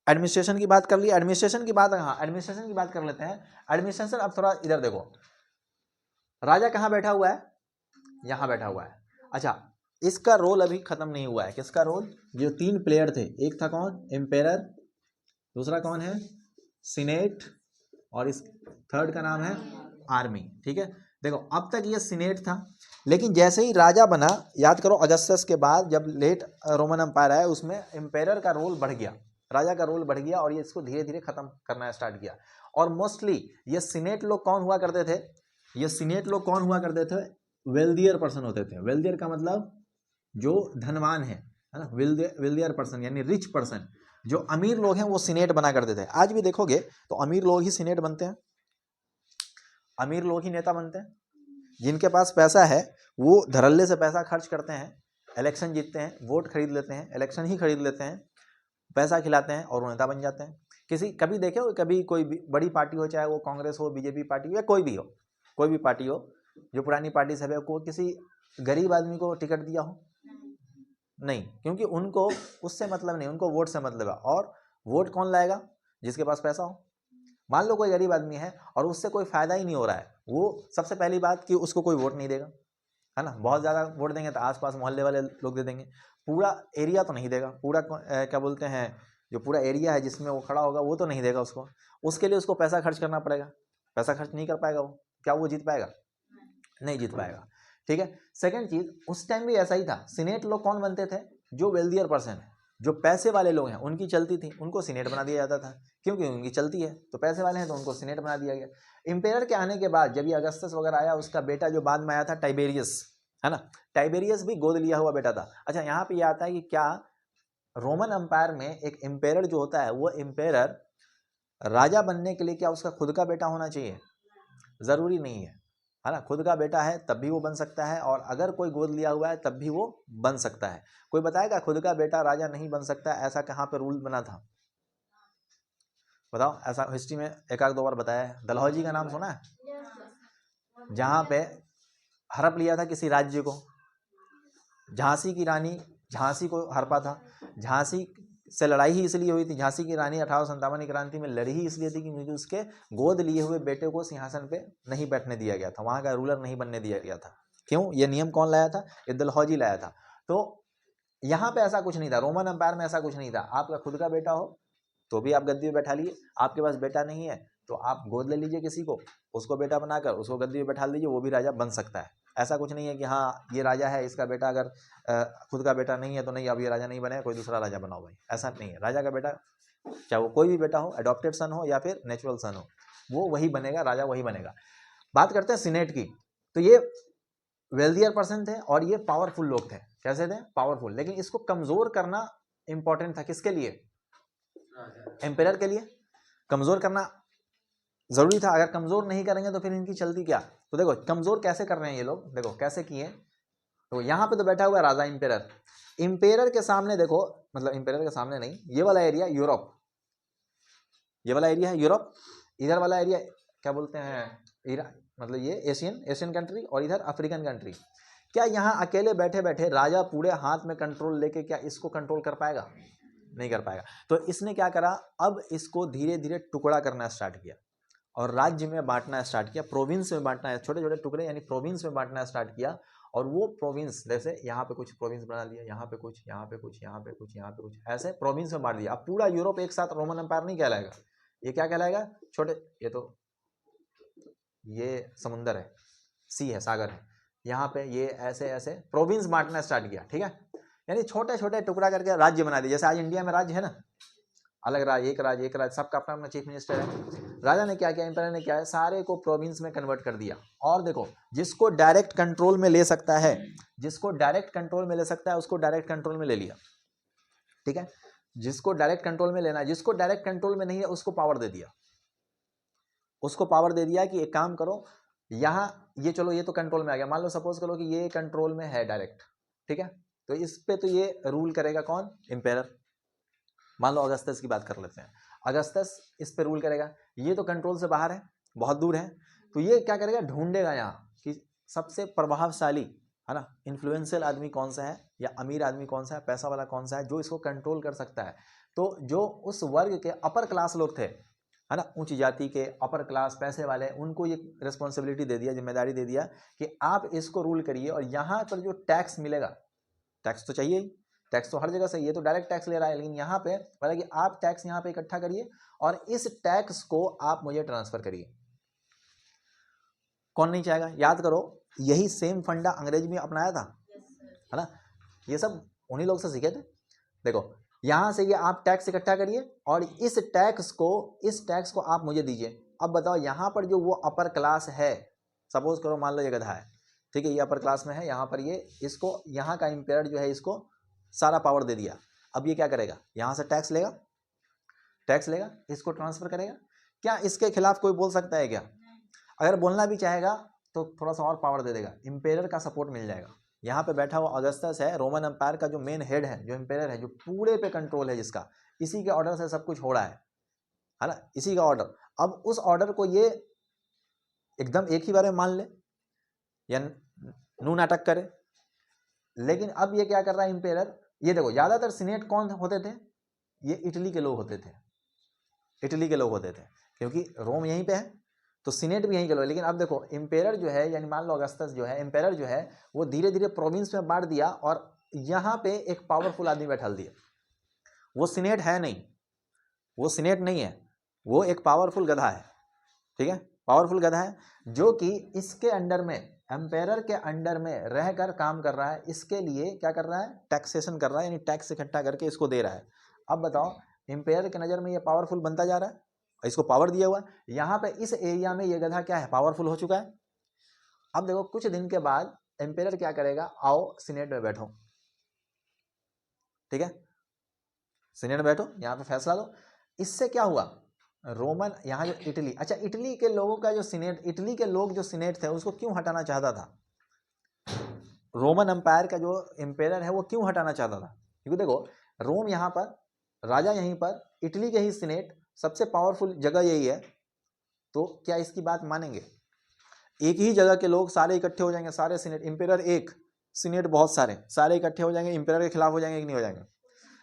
Administration की बात कर ली, एडमिनिस्ट्रेशन की बात, हाँ एडमिनिस्ट्रेशन की बात कर लेते हैं। एडमिनिस्ट्रेशन, अब थोड़ा इधर देखो, राजा कहाँ बैठा हुआ है, यहाँ बैठा हुआ है। अच्छा, इसका रोल अभी खत्म नहीं हुआ है। किसका रोल? जो 3 प्लेयर थे, एक था कौन? एम्पेरर, दूसरा कौन है? सीनेट, और इस थर्ड का नाम है आर्मी। ठीक है, देखो अब तक ये सीनेट था, लेकिन जैसे ही राजा बना, याद करो अगस्टस के बाद जब लेट रोमन एम्पायर आया, उसमें एम्पेरर का रोल बढ़ गया, राजा का रोल बढ़ गया, और ये इसको धीरे धीरे खत्म करना स्टार्ट किया। और मोस्टली ये सीनेट लोग कौन हुआ करते थे? ये सीनेट लोग कौन हुआ करते थे? वेल्दियर पर्सन होते थे। वेल्दियर का मतलब जो धनवान है ना, वेल्दियर पर्सन यानी रिच पर्सन। जो अमीर लोग हैं वो सीनेट बना करते थे। आज भी देखोगे तो अमीर लोग ही सीनेट बनते हैं, अमीर लोग ही नेता बनते हैं। जिनके पास पैसा है वो धड़ल्ले से पैसा खर्च करते हैं, इलेक्शन जीतते हैं, वोट खरीद लेते हैं, इलेक्शन ही खरीद लेते हैं, पैसा खिलाते हैं और वो नेता बन जाते हैं। किसी कभी देखे हो, कभी कोई बड़ी पार्टी हो, चाहे वो कांग्रेस हो, बीजेपी पार्टी हो, या कोई भी हो, कोई भी पार्टी हो जो पुरानी पार्टी से है, को किसी गरीब आदमी को टिकट दिया हो? नहीं, क्योंकि उनको उससे मतलब नहीं, उनको वोट से मतलब है। और वोट कौन लाएगा? जिसके पास पैसा हो। मान लो कोई गरीब आदमी है और उससे कोई फायदा ही नहीं हो रहा है, वो सबसे पहली बात कि उसको कोई वोट नहीं देगा, है ना। बहुत ज़्यादा वोट देंगे तो आसपास मोहल्ले वाले लोग दे देंगे, पूरा एरिया तो नहीं देगा, पूरा क्या बोलते हैं, जो पूरा एरिया है जिसमें वो खड़ा होगा वो तो नहीं देगा उसको। उसके लिए उसको पैसा खर्च करना पड़ेगा, पैसा खर्च नहीं कर पाएगा वो, क्या वो जीत पाएगा? नहीं जीत पाएगा। ठीक है, सेकंड चीज, उस टाइम भी ऐसा ही था। सीनेट लोग कौन बनते थे? जो वेल्दियर पर्सन है, जो पैसे वाले लोग हैं, उनकी चलती थी, उनको सीनेट बना दिया जाता था, क्योंकि उनकी चलती है, तो पैसे वाले हैं तो उनको सीनेट बना दिया गया। इंपेरर के आने के बाद जब ये अगस्टस वगैरह आया, उसका बेटा जो बाद में आया था टाइबेरियस, है ना, टाइबेरियस भी गोद लिया हुआ बेटा था। अच्छा, यहाँ पे ये आता है कि क्या रोमन अंपायर में एक एम्पेरर जो होता है, वो एम्पेरर राजा बनने के लिए क्या उसका खुद का बेटा होना चाहिए? जरूरी नहीं है ना। खुद का बेटा है तब भी वो बन सकता है, और अगर कोई गोद लिया हुआ है तब भी वो बन सकता है। कोई बताएगा खुद का बेटा राजा नहीं बन सकता, ऐसा कहाँ पे रूल बना था? बताओ, ऐसा हिस्ट्री में एक आध 2 बार बताया है। डलहौजी का नाम सुना है? जहाँ पे हड़प लिया था किसी राज्य को, झांसी की रानी झांसी को हड़पा था। झांसी से लड़ाई ही इसलिए हुई थी, झांसी की रानी 1857 की क्रांति में लड़ी ही इसलिए थी क्योंकि उसके गोद लिए हुए बेटे को सिंहासन पे नहीं बैठने दिया गया था, वहां का रूलर नहीं बनने दिया गया था। क्यों? ये नियम कौन लाया था? ये डलहौजी लाया था। तो यहाँ पे ऐसा कुछ नहीं था, रोमन एम्पायर में ऐसा कुछ नहीं था। आपका खुद का बेटा हो तो भी आप गद्दी पे बैठा लिए, आपके पास बेटा नहीं है तो आप गोद ले लीजिए किसी को, उसको बेटा बनाकर उसको गद्दी पे बैठा लीजिए, वो भी राजा बन सकता है। ऐसा कुछ नहीं है कि हाँ ये राजा है, इसका बेटा अगर खुद का बेटा नहीं है तो नहीं, अब ये राजा नहीं बने, कोई दूसरा राजा बनाओ भाई, ऐसा नहीं है। राजा का बेटा, चाहे वो कोई भी बेटा हो, अडॉप्टेड सन हो या फिर नेचुरल सन हो, वो वही बनेगा, राजा वही बनेगा। बात करते हैं सीनेट की, तो ये वेल्दियर पर्सन थे और ये पावरफुल लोग थे। कैसे थे? पावरफुल। लेकिन इसको कमजोर करना इंपॉर्टेंट था, किसके लिए? एम्पेरर के लिए कमजोर करना जरूरी था। अगर कमजोर नहीं करेंगे तो फिर इनकी चलती क्या? तो देखो कमजोर कैसे कर रहे हैं ये लोग, देखो कैसे किए। तो यहाँ पे तो बैठा हुआ है राजा इंपेरर, इंपेरर के सामने देखो, मतलब इंपेरर के सामने नहीं, ये वाला एरिया यूरोप, ये वाला एरिया है यूरोप, इधर वाला एरिया क्या बोलते हैं, मतलब ये एशियन कंट्री, और इधर अफ्रीकन कंट्री। क्या यहाँ अकेले बैठे बैठे राजा पूरे हाथ में कंट्रोल लेके क्या इसको कंट्रोल कर पाएगा? नहीं कर पाएगा। तो इसने क्या करा, अब इसको धीरे धीरे टुकड़ा करना स्टार्ट किया और राज्य में बांटना स्टार्ट किया, प्रोविंस में बांटना, छोटे छोटे टुकड़े यानी प्रोविंस में बांटना स्टार्ट किया। और वो प्रोविंस, जैसे यहाँ पे कुछ प्रोविंस बना लिया, यहाँ पे कुछ, यहाँ पे कुछ, यहाँ पे कुछ, यहाँ पे कुछ, ऐसे प्रोविंस में बांट दिया। अब पूरा यूरोप एक साथ रोमन एम्पायर नहीं कहलाएगा, ये क्या कहलाएगा? छोटे, ये तो ये समुंदर है, सी है, सागर है, यहाँ पे ये ऐसे ऐसे प्रोविंस बांटना स्टार्ट किया। ठीक है, यानी छोटे छोटे टुकड़ा करके राज्य बना दिया। जैसे आज इंडिया में राज्य है ना, अलग राज्य, एक राज्य, सबका अपना अपना चीफ मिनिस्टर है। राजा ने क्या किया, एम्पायर ने क्या है, सारे को प्रोविंस में कन्वर्ट कर दिया। और देखो, जिसको डायरेक्ट कंट्रोल में ले सकता है, जिसको डायरेक्ट कंट्रोल में ले सकता है उसको डायरेक्ट कंट्रोल में ले लिया। ठीक है, जिसको डायरेक्ट कंट्रोल में लेना है, जिसको डायरेक्ट कंट्रोल में नहीं है उसको पावर दे दिया, उसको पावर दे दिया कि एक काम करो, यहाँ ये चलो ये तो कंट्रोल में आ गया, मान लो सपोज करो कि ये कंट्रोल में है डायरेक्ट, ठीक है, तो इस पे तो ये रूल करेगा कौन? एम्पायर। मान लो अगस्टस की बात कर लेते हैं, अगस्टस इस पे रूल करेगा, ये तो कंट्रोल से बाहर है, बहुत दूर है, तो ये क्या करेगा, ढूंढेगा यहाँ कि सबसे प्रभावशाली, है ना, इन्फ्लुएंशियल आदमी कौन सा है, या अमीर आदमी कौन सा है, पैसा वाला कौन सा है जो इसको कंट्रोल कर सकता है। तो जो उस वर्ग के अपर क्लास लोग थे, है ना, ऊंची जाति के अपर क्लास पैसे वाले, उनको ये रिस्पॉन्सिबिलिटी दे दिया, जिम्मेदारी दे दिया कि आप इसको रूल करिए, और यहाँ पर जो टैक्स मिलेगा, टैक्स तो चाहिए ही, टैक्स तो हर जगह से, ये तो डायरेक्ट टैक्स ले रहा है, लेकिन यहाँ पे बोला कि आप टैक्स यहाँ पे इकट्ठा करिए और इस टैक्स को आप मुझे ट्रांसफर करिए। कौन नहीं चाहेगा? याद करो, यही सेम फंडा अंग्रेज में अपनाया था, है ना, ये सब उन्हीं लोग से सीखे थे। देखो यहां से ये आप टैक्स इकट्ठा करिए और इस टैक्स को आप मुझे दीजिए। अब बताओ यहाँ पर जो वो अपर क्लास है, सपोज करो मान लो ये गधा है, ठीक है, ये अपर क्लास में है, यहाँ पर ये इसको यहाँ का एम्पायर जो है इसको सारा पावर दे दिया। अब ये क्या करेगा? यहाँ से टैक्स लेगा, इसको ट्रांसफर करेगा। क्या इसके खिलाफ कोई बोल सकता है क्या? अगर बोलना भी चाहेगा तो थोड़ा सा और पावर दे देगा, एम्पायर का सपोर्ट मिल जाएगा। यहाँ पे बैठा हुआ ऑगस्टस है, रोमन एम्पायर का जो मेन हेड है, जो एम्पायर है, जो पूरे पे कंट्रोल है जिसका, इसी के ऑर्डर से सब कुछ हो रहा है ना, इसी का ऑर्डर। अब उस ऑर्डर को ये एकदम एक ही बार में मान ले या नू नाटक करे, लेकिन अब ये क्या कर रहा है एम्पायर? ये देखो ज्यादातर सीनेट कौन होते थे? ये इटली के लोग होते थे, क्योंकि रोम यहीं पे है तो सीनेट भी यहीं के लोग। लेकिन अब देखो एम्पायर जो है, यानी मान लो अगस्टस जो है, एम्पायर जो है, वो धीरे धीरे प्रोविंस में बांट दिया और यहाँ पे एक पावरफुल आदमी बैठा दिया। वो सीनेट है नहीं, वो सीनेट नहीं है, वो एक पावरफुल गधा है, ठीक है, पावरफुल गधा है, जो कि इसके अंडर में, एम्पायर के अंडर में रहकर काम कर रहा है। इसके लिए क्या कर रहा है? टैक्सेशन कर रहा है, यानी टैक्स इकट्ठा करके इसको दे रहा है। अब बताओ एम्पायर के नज़र में ये पावरफुल बनता जा रहा है, इसको पावर दिया हुआ। यहाँ पे इस एरिया में ये गधा क्या है? पावरफुल हो चुका है। अब देखो कुछ दिन के बाद एम्पायर क्या करेगा? आओ सीनेट में बैठो, ठीक है, सीनेट में बैठो, यहाँ पे फैसला लो। इससे क्या हुआ? रोमन, यहाँ जो इटली, अच्छा इटली के लोगों का जो सीनेट, इटली के लोग जो सीनेट थे उसको क्यों हटाना चाहता था? रोमन एम्पायर का जो एम्पायर है वो क्यों हटाना चाहता था? क्योंकि देखो रोम यहाँ पर, राजा यहीं पर, इटली के ही सीनेट, सबसे पावरफुल जगह यही है, तो क्या इसकी बात मानेंगे? एक ही जगह के लोग सारे इकट्ठे हो जाएंगे, सारे सीनेट, एम्पायर एक, सीनेट बहुत सारे इकट्ठे हो जाएंगे, एम्पायर के खिलाफ हो जाएंगे कि नहीं हो जाएंगे?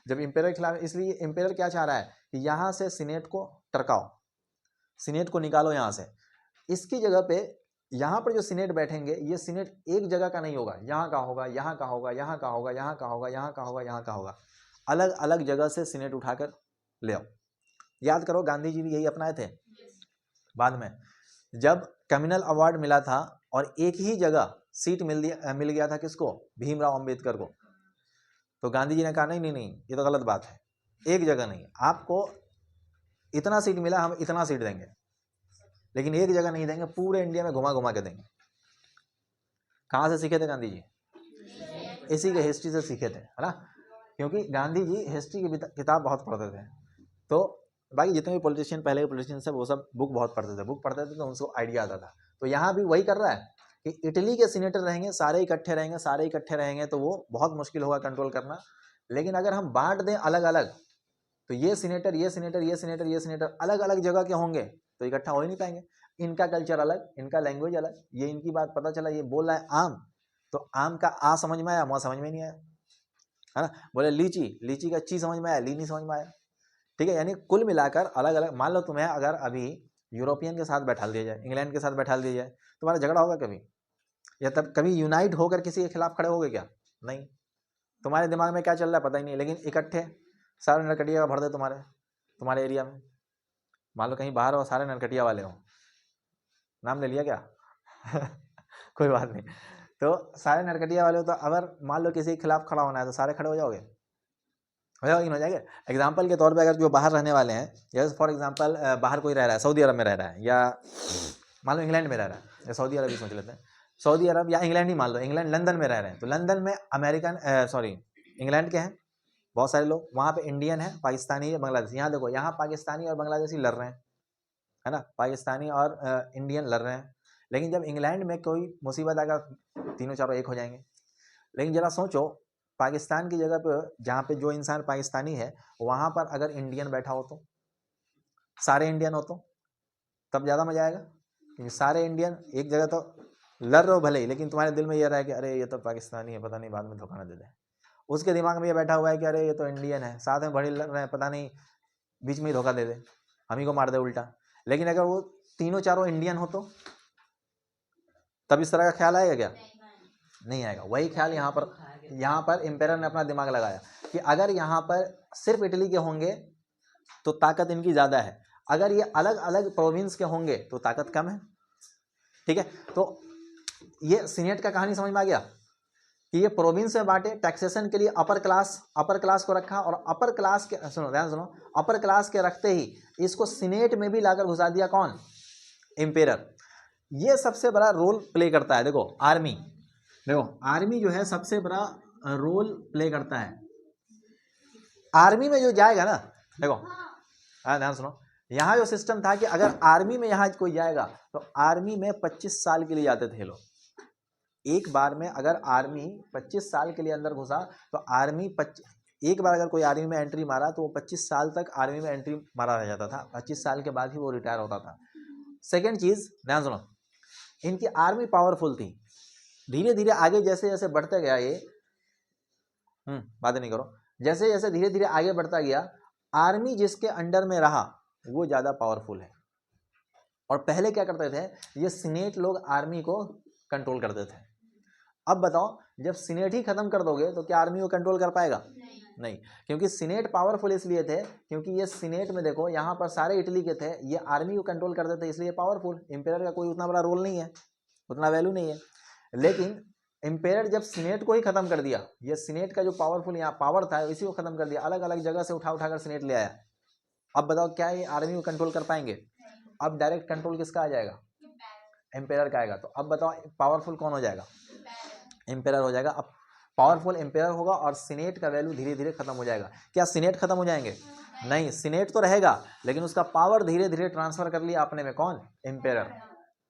जब एम्पायर के खिलाफ, इसलिए एम्पायर क्या चाह रहा है कि यहाँ से सीनेट को टरकाओ, सीनेट को निकालो यहाँ से। इसकी जगह पे यहाँ पर जो सीनेट बैठेंगे, ये सीनेट एक जगह का नहीं होगा, यहाँ का होगा, यहाँ का होगा, यहाँ का होगा, यहाँ का होगा, यहाँ का होगा, यहाँ का होगा, अलग अलग जगह से सीनेट उठाकर ले आओ। याद करो गांधी जी भी यही अपनाए थे। बाद में जब कम्युनल अवार्ड मिला था और एक ही जगह सीट मिल गया था किसको? भीमराव अंबेडकर को, तो गांधी जी ने कहा नहीं नहीं नहीं, ये तो गलत बात है, एक जगह नहीं, आपको इतना सीट मिला, हम इतना सीट देंगे, लेकिन एक जगह नहीं देंगे, पूरे इंडिया में घुमा घुमा के देंगे। कहाँ से सीखे थे गांधी जी? इसी के हिस्ट्री से सीखे थे, है ना, क्योंकि गांधी जी हिस्ट्री की किताब बहुत पढ़ते थे। तो बाकी जितने भी पॉलिटिशियन, पहले के पॉलिटिशियन सब, वो सब बुक बहुत पढ़ते थे, तो उनको आइडिया आता था। तो यहाँ भी वही कर रहा है कि इटली के सीनेटर रहेंगे, सारे इकट्ठे रहेंगे, तो वो बहुत मुश्किल होगा कंट्रोल करना। लेकिन अगर हम बांट दें अलग अलग, तो ये सीनेटर अलग अलग जगह के होंगे, तो इकट्ठा हो ही नहीं पाएंगे। इनका कल्चर अलग, इनका लैंग्वेज अलग, ये इनकी बात पता चला, ये बोल रहा है आम, तो आम का आ समझ में आया, म समझ में नहीं आया, है ना। बोले लीची का ची समझ में आया, ली नहीं समझ में आया, ठीक है। यानी कुल मिलाकर अलग अलग। मान लो तुम्हें अगर अभी यूरोपियन के साथ बैठा दिया जाए, इंग्लैंड के साथ बैठा दिया जाए, तुम्हारा झगड़ा होगा कभी? या तब कभी यूनाइट होकर किसी के खिलाफ खड़े होगे क्या? नहीं। तुम्हारे दिमाग में क्या चल रहा है पता ही नहीं, लेकिन इकट्ठे सारे नरकटिया का भर दे तुम्हारे एरिया में। मान लो कहीं बाहर हो, सारे नरकटिया वाले हो, नाम ले लिया क्या? कोई बात नहीं, तो सारे नरकटिया वाले हो, तो अगर मान लो किसी के खिलाफ खड़ा होना है तो सारे खड़े हो जाओगे? हो जाएगा। एग्जाम्पल के तौर पे अगर जो बाहर रहने वाले हैं, जैसे फॉर एग्जाम्पल बाहर कोई रह रहा है, सऊदी अरब में रह रहा है, या मान लो इंग्लैंड में रह रहा है, या सऊदी अरब ही सोच लेते हैं, सऊदी अरब या इंग्लैंड ही मान लो, इंग्लैंड लंदन में रह रहे हैं, तो लंदन में इंग्लैंड के हैं बहुत सारे लोग, वहाँ पे इंडियन है, पाकिस्तानी है, बांग्लादेशी। यहाँ देखो, यहाँ पाकिस्तानी और बांग्लादेशी लड़ रहे हैं, है ना, पाकिस्तानी और इंडियन लड़ रहे हैं। लेकिन जब इंग्लैंड में कोई मुसीबत आएगा, तीनों चारों एक हो जाएंगे। लेकिन जरा सोचो, पाकिस्तान की जगह पे, जहाँ पे जो इंसान पाकिस्तानी है, वहाँ पर अगर इंडियन बैठा हो, तो सारे इंडियन हो, तो तब ज़्यादा मजा आएगा, क्योंकि सारे इंडियन एक जगह तो लड़ रहे हो भले ही, लेकिन तुम्हारे दिल में ये रहा है कि अरे ये तो पाकिस्तानी है, पता नहीं बाद में धोखा ना दे दे। उसके दिमाग में ये बैठा हुआ है कि अरे ये तो इंडियन है, साथ में बड़े लड़ रहे हैं, पता नहीं बीच में ही धोखा दे दे, हम ही को मार दे उल्टा। लेकिन अगर वो तीनों चारों इंडियन हो तो तब इस तरह का ख्याल आएगा क्या? नहीं आएगा। वही ख्याल यहाँ पर एम्पायर ने अपना दिमाग लगाया कि अगर यहाँ पर सिर्फ इटली के होंगे तो ताकत इनकी ज़्यादा है, अगर ये अलग अलग प्रोविंस के होंगे तो ताकत कम है। ठीक है, तो ये सीनेट का कहानी समझ में आ गया कि ये प्रोविंस में बांटे, टैक्सेशन के लिए अपर क्लास को रखा, और अपर क्लास के, सुनो ध्यान सुनो, अपर क्लास के रखते ही इसको सीनेट में भी लाकर घुसा दिया। कौन? एम्पायर। ये सबसे बड़ा रोल प्ले करता है। देखो आर्मी जो है सबसे बड़ा रोल प्ले करता है। आर्मी में जो जाएगा ना, देखो ध्यान सुनो, यहाँ जो सिस्टम था कि अगर आर्मी में यहाँ कोई जाएगा तो आर्मी में 25 साल के लिए जाते थे लोग। एक बार में अगर आर्मी 25 साल के लिए अंदर घुसा तो एक बार अगर कोई आर्मी में एंट्री मारा तो वो 25 साल तक आर्मी में एंट्री मारा रह जाता था। 25 साल के बाद ही वो रिटायर होता था। सेकेंड चीज ध्यान सुनो, इनकी आर्मी पावरफुल थी। धीरे धीरे आगे जैसे जैसे बढ़ते गया ये बातें नहीं करो, जैसे जैसे धीरे धीरे आगे बढ़ता गया, आर्मी जिसके अंडर में रहा वो ज्यादा पावरफुल है। और पहले क्या करते थे, ये सीनेट लोग आर्मी को कंट्रोल करते थे। अब बताओ, जब सीनेट ही खत्म कर दोगे तो क्या आर्मी को कंट्रोल कर पाएगा? नहीं, क्योंकि सीनेट पावरफुल इसलिए थे क्योंकि ये सीनेट में देखो यहाँ पर सारे इटली के थे, ये आर्मी को कंट्रोल करते थे, इसलिए पावरफुल। एम्पायर का कोई उतना बड़ा रोल नहीं है, उतना वैल्यू नहीं है। लेकिन एम्पायर जब सीनेट को ही खत्म कर दिया, ये सीनेट का जो पावरफुल यहाँ पावर था इसी को खत्म कर दिया, अलग अलग जगह से उठा कर सीनेट ले आया। अब बताओ क्या ये आर्मी को कंट्रोल कर पाएंगे? अब डायरेक्ट कंट्रोल किसका आ जाएगा? एम्पायर का आएगा। तो अब बताओ पावरफुल कौन हो जाएगा? एम्पायर हो जाएगा। अब पावरफुल एम्पायर होगा और सीनेट का वैल्यू धीरे धीरे खत्म हो जाएगा। क्या सीनेट खत्म हो जाएंगे? नहीं, सीनेट तो रहेगा लेकिन उसका पावर धीरे धीरे ट्रांसफर कर लिया अपने में। कौन? एम्पायर।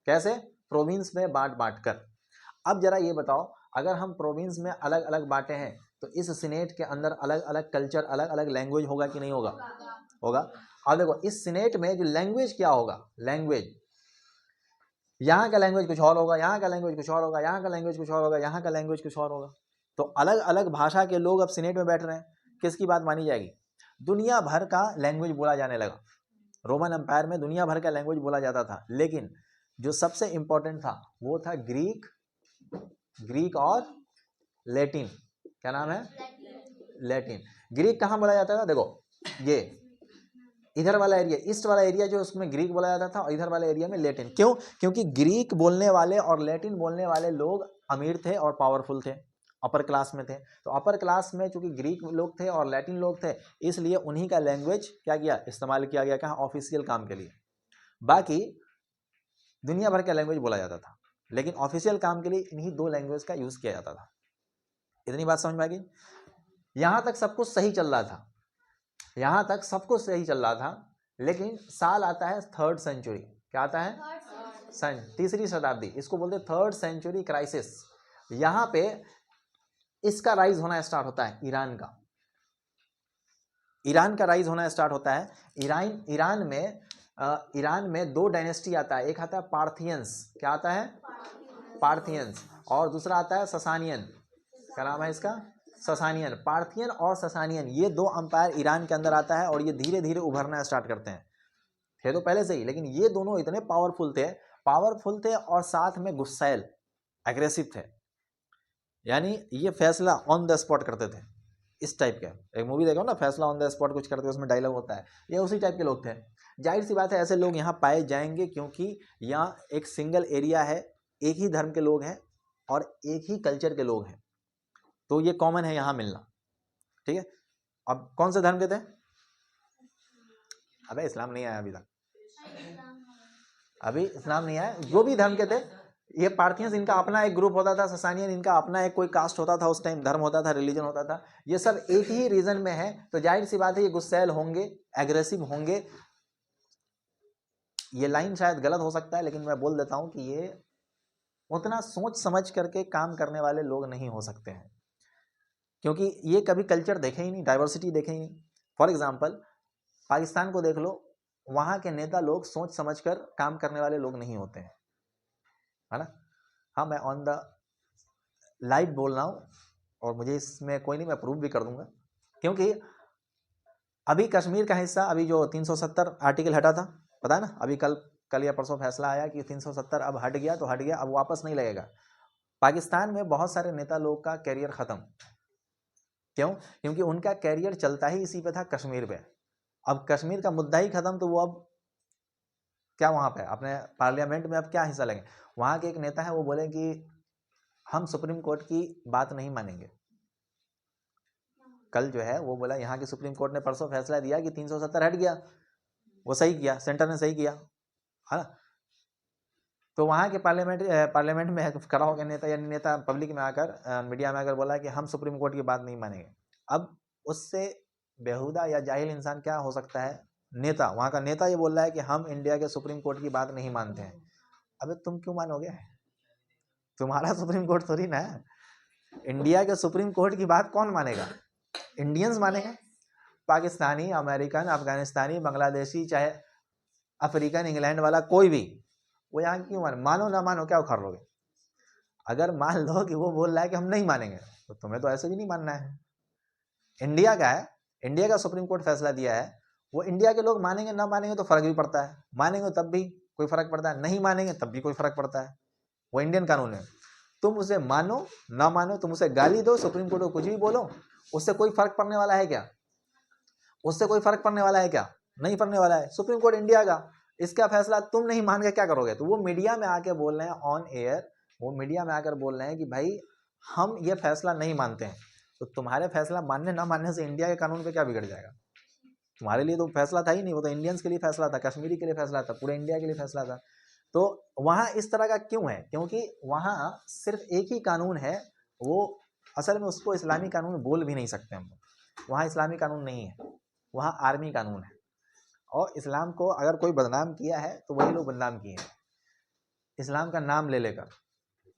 कैसे? प्रोविंस में बांट कर। अब जरा ये बताओ, अगर हम प्रोविंस में अलग अलग बांटे हैं तो इस सीनेट के अंदर अलग अलग कल्चर, अलग अलग लैंग्वेज होगा कि नहीं होगा? होगा। अब देखो इस सीनेट में जो लैंग्वेज क्या होगा, लैंग्वेज यहाँ का लैंग्वेज कुछ और होगा, यहाँ का लैंग्वेज कुछ और होगा, यहाँ का लैंग्वेज कुछ और होगा, यहाँ का लैंग्वेज कुछ और होगा। तो अलग अलग भाषा के लोग अब सीनेट में बैठ रहे हैं, किसकी बात मानी जाएगी? दुनिया भर का लैंग्वेज बोला जाने लगा। रोमन एम्पायर में दुनिया भर का लैंग्वेज बोला जाता था, लेकिन जो सबसे इंपॉर्टेंट था वो था ग्रीक और लैटिन। क्या नाम है? लैटिन। ग्रीक कहाँ बोला जाता था? देखो ये इधर वाला एरिया, ईस्ट वाला एरिया जो उसमें ग्रीक बोला जाता था, और इधर वाले एरिया में लैटिन। क्यों? क्योंकि ग्रीक बोलने वाले और लैटिन बोलने वाले लोग अमीर थे और पावरफुल थे, अपर क्लास में थे। तो अपर क्लास में चूंकि ग्रीक लोग थे और लैटिन लोग थे, इसलिए उन्हीं का लैंग्वेज क्या किया? इस्तेमाल किया गया। कहाँ? ऑफिशियल काम के लिए। बाकी दुनिया भर का लैंग्वेज बोला जाता था, लेकिन ऑफिशियल काम के लिए इन्हीं दो लैंग्वेज का यूज किया जाता था। इतनी बात समझ में आ गई? यहां तक सब कुछ सही चल रहा था, यहां तक सब कुछ सही चल रहा था। लेकिन साल आता है 3rd सेंचुरी। क्या आता है? तीसरी शताब्दी। इसको बोलते 3rd सेंचुरी क्राइसिस। यहां पे इसका राइज होना स्टार्ट होता है, ईरान का राइज होना स्टार्ट होता है। ईरान में दो डायनेस्टी आता है। एक आता है पार्थियंस। क्या आता है? पार्थियंस। और दूसरा आता है ससानियन। क्या नाम है इसका? ससानियन। पार्थियन और ससानियन, ये दो अंपायर ईरान के अंदर आता है और ये धीरे धीरे उभरना स्टार्ट करते हैं। थे तो पहले से ही, लेकिन ये दोनों इतने पावरफुल थे और साथ में गुस्सैल, एग्रेसिव थे। यानी ये फैसला ऑन द स्पॉट करते थे। इस टाइप का एक मूवी देखो ना, फैसला ऑन द स्पॉट कुछ करते, उसमें डायलॉग होता है, ये उसी टाइप के लोग थे। जाहिर सी बात है ऐसे लोग यहाँ पाए जाएंगे, क्योंकि यहाँ एक सिंगल एरिया है, एक ही धर्म के लोग हैं और एक ही कल्चर के लोग हैं, तो ये कॉमन है यहाँ मिलना। ठीक है। अब कौन से धर्म के थे? अबे इस्लाम नहीं आया अभी तक, अभी इस्लाम नहीं आया। जो भी धर्म के थे, ये पार्थियंस इनका अपना एक ग्रुप होता था, ससानियन इनका अपना एक कोई कास्ट होता था, उस टाइम धर्म होता था, रिलीजन होता था। ये सब एक ही रीजन में है, तो जाहिर सी बात है ये गुस्सैल होंगे, एग्रेसिव होंगे। ये लाइन शायद गलत हो सकता है, लेकिन मैं बोल देता हूं कि ये उतना सोच समझ करके काम करने वाले लोग नहीं हो सकते हैं, क्योंकि ये कभी कल्चर देखे ही नहीं, डाइवर्सिटी देखे ही नहीं। फॉर एग्जाम्पल पाकिस्तान को देख लो, वहां के नेता लोग सोच समझकर काम करने वाले लोग नहीं होते हैं, है ना। हाँ, मैं ऑन द लाइव बोल रहा हूँ, और मुझे इसमें कोई नहीं, मैं प्रूव भी कर दूंगा, क्योंकि अभी कश्मीर का हिस्सा, अभी जो 370 आर्टिकल हटा था, पता है ना, अभी कल या परसों फैसला आया कि 370 अब हट गया, तो हट गया, अब वापस नहीं लगेगा। पाकिस्तान में बहुत सारे नेता लोग का कैरियर खत्म, क्यों? क्योंकि उनका कैरियर चलता ही इसी पे था, कश्मीर पे। अब कश्मीर का मुद्दा ही खत्म, तो वो अब क्या वहां पे अपने पार्लियामेंट में अब क्या हिस्सा लेंगे? वहां के एक नेता है, वो बोले कि हम सुप्रीम कोर्ट की बात नहीं मानेंगे। कल जो है वो बोला, यहाँ की सुप्रीम कोर्ट ने परसों फैसला दिया कि 370 हट गया, वो सही किया, सेंटर ने सही किया, है ना। तो वहाँ के पार्लियामेंट में खड़ा हो गया नेता, यानी नेता पब्लिक में आकर, मीडिया में आकर बोला कि हम सुप्रीम कोर्ट की बात नहीं मानेंगे। अब उससे बेहुदा या जाहिल इंसान क्या हो सकता है? नेता, वहाँ का नेता ये बोल रहा है कि हम इंडिया के सुप्रीम कोर्ट की बात नहीं मानते हैं। अबे तुम क्यों मानोगे? तुम्हारा सुप्रीम कोर्ट थोड़ी ना है। इंडिया के सुप्रीम कोर्ट की बात कौन मानेगा? इंडियंस मानेंगे। पाकिस्तानी, अमेरिकन, अफगानिस्तानी, बांग्लादेशी, चाहे अफ्रीकन, इंग्लैंड वाला कोई भी, वो यहाँ क्यों मानो ना मानो, क्या उखाड़ लोगे? अगर मान लो कि वो बोल रहा है कि हम नहीं मानेंगे, तो तुम्हें तो ऐसे भी नहीं मानना है। इंडिया का है, इंडिया का सुप्रीम कोर्ट फैसला दिया है, वो इंडिया के लोग मानेंगे ना मानेंगे तो फर्क भी पड़ता है, मानेंगे तब भी कोई फर्क पड़ता है, नहीं मानेंगे तब भी कोई फर्क पड़ता है। वो इंडियन कानून है। तुम उसे मानो ना मानो, तुम उसे गाली दो, सुप्रीम कोर्ट को कुछ भी बोलो, उससे कोई फर्क पड़ने वाला है क्या? उससे कोई फर्क पड़ने वाला है क्या? नहीं पड़ने वाला है। सुप्रीम कोर्ट इंडिया का, इसका फैसला तुम नहीं मान के क्या करोगे? तो वो मीडिया में आके बोल रहे हैं ऑन एयर, वो मीडिया में आकर बोल रहे हैं कि भाई हम ये फैसला नहीं मानते हैं। तो तुम्हारे फैसला मानने ना मानने से इंडिया के कानून पे क्या बिगड़ जाएगा? तुम्हारे लिए तो फैसला था ही नहीं, वो तो इंडियंस के लिए फैसला था, कश्मीरी के लिए फैसला था, पूरे इंडिया के लिए फैसला था। तो वहाँ इस तरह का क्यों है? क्योंकि वहाँ सिर्फ एक ही कानून है, वो असल में उसको इस्लामी कानून बोल भी नहीं सकते हम लोग। वहाँ इस्लामी कानून नहीं है, वहाँ आर्मी कानून है। और इस्लाम को अगर कोई बदनाम किया है तो वही लोग बदनाम किए हैं, इस्लाम का नाम ले लेकर।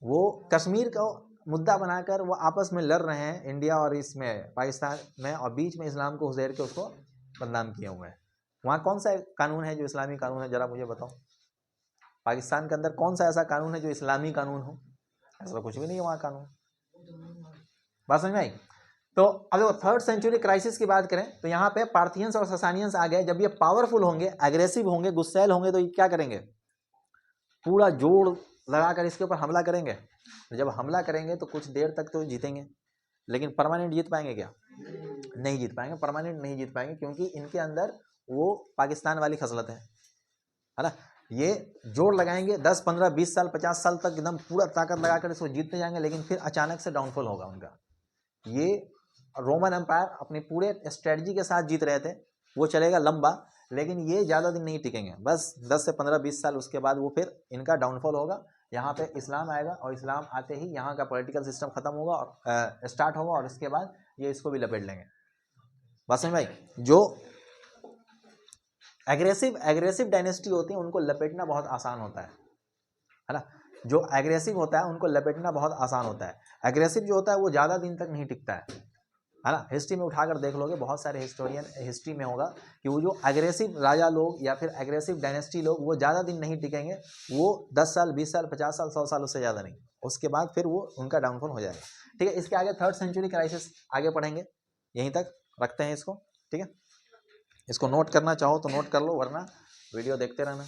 वो कश्मीर को मुद्दा बनाकर वो आपस में लड़ रहे हैं, इंडिया और इसमें पाकिस्तान में, और बीच में इस्लाम को उसेर के उसको बदनाम किए हुए हैं। वहाँ कौन सा कानून है जो इस्लामी कानून है, जरा मुझे बताओ। पाकिस्तान के अंदर कौन सा ऐसा कानून है जो इस्लामी कानून हो? ऐसा तो कुछ भी नहीं है वहाँ कानून। बात समझ में आई? तो अब 3rd सेंचुरी क्राइसिस की बात करें तो यहाँ पे पार्थियंस और ससानियंस आ गए। जब ये पावरफुल होंगे, एग्रेसिव होंगे, गुस्सैल होंगे, तो ये क्या करेंगे? पूरा जोड़ लगाकर इसके ऊपर हमला करेंगे। जब हमला करेंगे तो कुछ देर तक तो जीतेंगे, लेकिन परमानेंट जीत पाएंगे क्या? नहीं जीत पाएंगे, परमानेंट नहीं जीत पाएंगे, क्योंकि इनके अंदर वो पाकिस्तान वाली खसलत है ना। ये जोड़ लगाएंगे 10, 15, 20 साल, 50 साल तक एकदम पूरा ताकत लगाकर इसको जीतते जाएंगे, लेकिन फिर अचानक से डाउनफॉल होगा उनका। ये रोमन एम्पायर अपने पूरे स्ट्रेटजी के साथ जीत रहे थे, वो चलेगा लंबा, लेकिन ये ज़्यादा दिन नहीं टिकेंगे, बस 10 से 15, 20 साल, उसके बाद वो फिर इनका डाउनफॉल होगा। यहाँ पे इस्लाम आएगा, और इस्लाम आते ही यहाँ का पॉलिटिकल सिस्टम खत्म होगा और स्टार्ट होगा, और इसके बाद ये इसको भी लपेट लेंगे। बस भाई, जो एग्रेसिव डायनेस्टी होती है उनको लपेटना बहुत आसान होता है ना। जो एग्रेसिव होता है उनको लपेटना बहुत आसान होता है। एग्रेसिव जो होता है वो ज़्यादा दिन तक नहीं टिकता है ना। हिस्ट्री में उठाकर देख लोगे, बहुत सारे हिस्टोरियन हिस्ट्री में होगा कि वो जो एग्रेसिव राजा लोग या फिर एग्रेसिव डायनेस्टी लोग, वो ज़्यादा दिन नहीं टिकेंगे। वो 10 साल, 20 साल, 50 साल, 100 साल, उससे ज़्यादा नहीं, उसके बाद फिर वो उनका डाउनफॉल हो जाएगा। ठीक है, इसके आगे 3rd सेंचुरी क्राइसिस आगे पढ़ेंगे, यहीं तक रखते हैं इसको। ठीक है, इसको नोट करना चाहो तो नोट कर लो, वरना वीडियो देखते रहना।